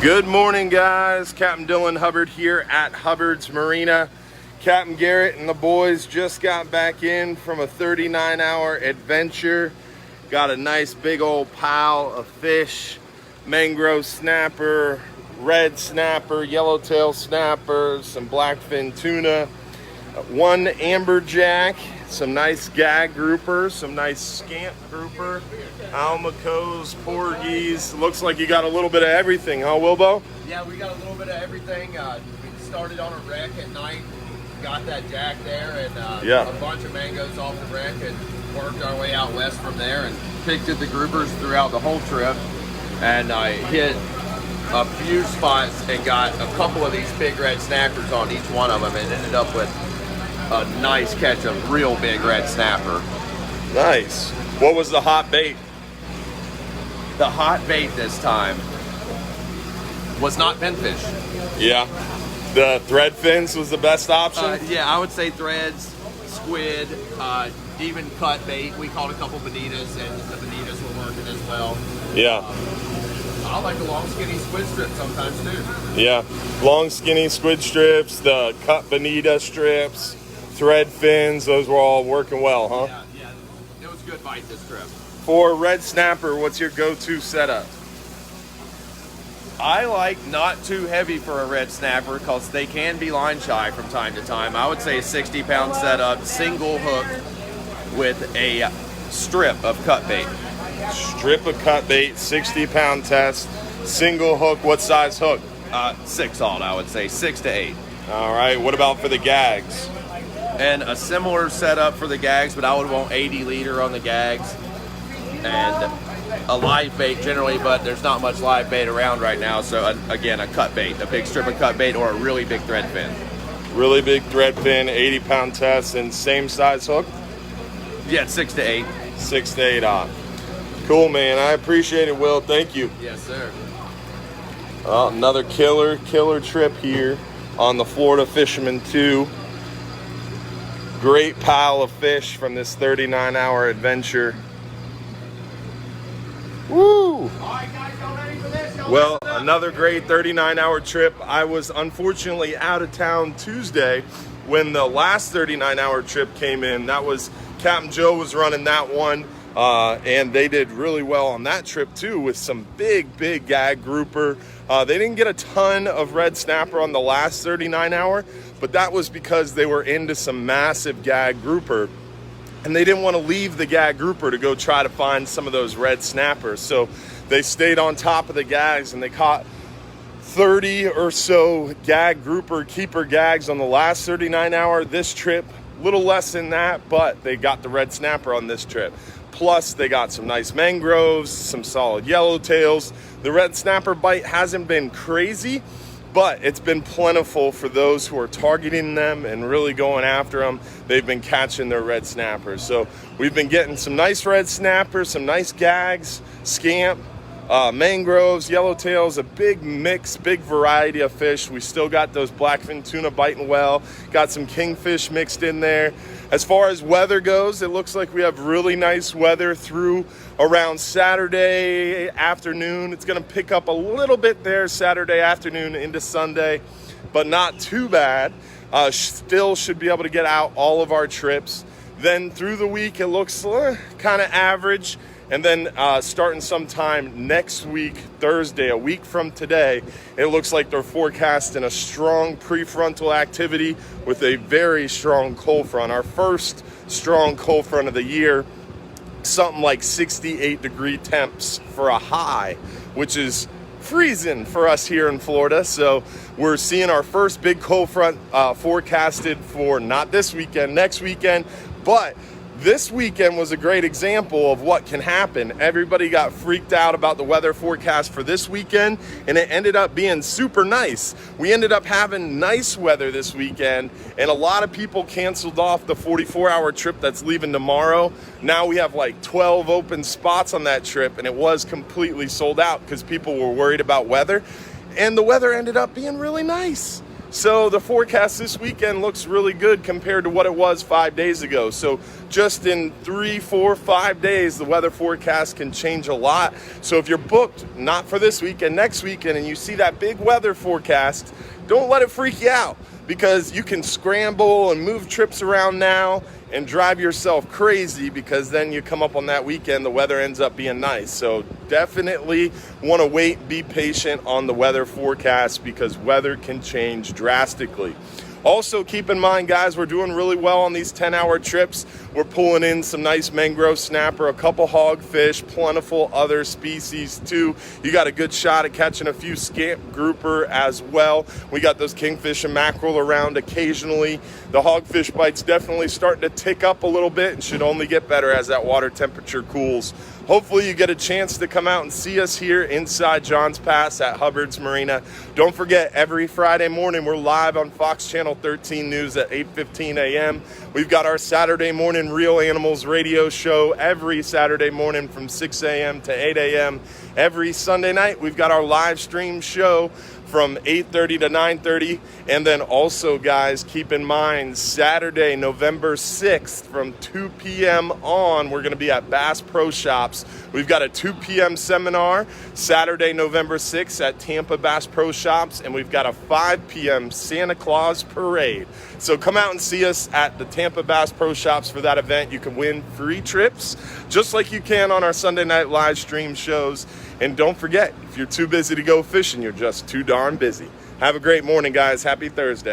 Good morning, guys. Captain Dylan Hubbard here at Hubbard's Marina. Captain Garrett and the boys just got back in from a 39-hour adventure. Got a nice big old pile of fish, mangrove snapper, red snapper, yellowtail snapper, some blackfin tuna, one amberjack, some nice gag grouper, some nice scamp grouper, almacos, porgies. Looks like you got a little bit of everything, huh, Wilbo? Yeah, we got a little bit of everything. We started on a wreck at night, got that jack there, and a bunch of mangoes off the wreck, and worked our way out west from there, and picked at the groupers throughout the whole trip. And I hit a few spots and got a couple of these big red snappers on each one of them, and ended up with a nice catch of real big red snapper. Nice. What was the hot bait? The hot bait this time was not pinfish. Yeah. The thread fins was the best option? Yeah, I would say threads, squid, even cut bait. We caught a couple bonitas, and the bonitas were working as well. Yeah. I like the long skinny squid strip sometimes too. Yeah. Long skinny squid strips, the cut bonita strips, thread fins, those were all working well, huh? Yeah. It was a good bite this trip. For red snapper, what's your go-to setup? I like not too heavy for a red snapper because they can be line shy from time to time. I would say a 60-pound setup, single hook with a strip of cut bait. Strip of cut bait, 60-pound test, single hook. What size hook? 6-aught, I would say, 6 to 8. All right, what about for the gags? And a similar setup for the gags, but I would want 80 leader on the gags. And a live bait generally, but there's not much live bait around right now. So again, a cut bait, a big strip of cut bait, or a really big thread fin. Really big thread fin, 80-pound test, and same size hook? Yeah, 6 to 8. 6 to 8 odd. Cool, man. I appreciate it, Will. Thank you. Yes, sir. Another killer trip here on the Florida Fisherman 2. Great pile of fish from this 39-hour adventure. Woo! All right, guys, y'all ready for this? Well, another great 39-hour trip. I was unfortunately out of town Tuesday when the last 39-hour trip came in. That was Captain Joe was running that one, and they did really well on that trip too with some big gag grouper. They didn't get a ton of red snapper on the last 39-hour, but that was because they were into some massive gag grouper. And they didn't want to leave the gag grouper to go try to find some of those red snappers. So they stayed on top of the gags, and they caught 30 or so gag grouper keeper gags on the last 39-hour. This trip, a little less than that, but they got the red snapper on this trip. Plus, they got some nice mangroves, some solid yellowtails. The red snapper bite hasn't been crazy, but it's been plentiful for those who are targeting them and really going after them. They've been catching their red snappers. So we've been getting some nice red snappers, some nice gags, scamp, mangroves, yellowtails, a big mix, big variety of fish. We still got those blackfin tuna biting well, got some kingfish mixed in there. As far as weather goes, it looks like we have really nice weather through around Saturday afternoon. It's going to pick up a little bit there Saturday afternoon into Sunday, but not too bad. Still should be able to get out all of our trips. Then through the week, it looks kind of average. And then starting sometime next week, Thursday, a week from today, it looks like they're forecasting a strong prefrontal activity with a very strong cold front. Our first strong cold front of the year, something like 68-degree temps for a high, which is freezing for us here in Florida. So we're seeing our first big cold front forecasted for not this weekend, next weekend, but this weekend was a great example of what can happen. Everybody got freaked out about the weather forecast for this weekend, and it ended up being super nice. We ended up having nice weather this weekend, and a lot of people canceled off the 44-hour trip that's leaving tomorrow. Now we have like 12 open spots on that trip, and it was completely sold out because people were worried about weather, and the weather ended up being really nice. So the forecast this weekend looks really good compared to what it was 5 days ago. So just in 3, 4, 5 days, the weather forecast can change a lot. So if you're booked, not for this weekend, next weekend, and you see that big weather forecast, don't let it freak you out, because you can scramble and move trips around now and drive yourself crazy, because then you come up on that weekend, the weather ends up being nice. So definitely want to wait, be patient on the weather forecast, because weather can change drastically. Also, keep in mind, guys, we're doing really well on these 10-hour trips. We're pulling in some nice mangrove snapper, a couple hogfish, plentiful other species too. You got a good shot at catching a few scamp grouper as well. We got those kingfish and mackerel around occasionally. The hogfish bite's definitely starting to tick up a little bit and should only get better as that water temperature cools. Hopefully you get a chance to come out and see us here inside Johns Pass at Hubbard's Marina. Don't forget, every Friday morning we're live on Fox Channel 13 News at 8:15 a.m. We've got our Saturday morning Real Animals radio show every Saturday morning from 6 a.m. to 8 a.m. Every Sunday night we've got our live stream show from 8:30 to 9:30. And then also, guys, keep in mind, Saturday, November 6th from 2 p.m. on, we're going to be at Bass Pro Shops. We've got a 2 p.m. seminar Saturday, November 6th at Tampa Bass Pro Shops, and we've got a 5 p.m. Santa Claus parade. So come out and see us at the Tampa Bass Pro Shops for that event. You can win free trips, just like you can on our Sunday night live stream shows. And don't forget, if you're too busy to go fishing, you're just too darn busy. Have a great morning, guys. Happy Thursday.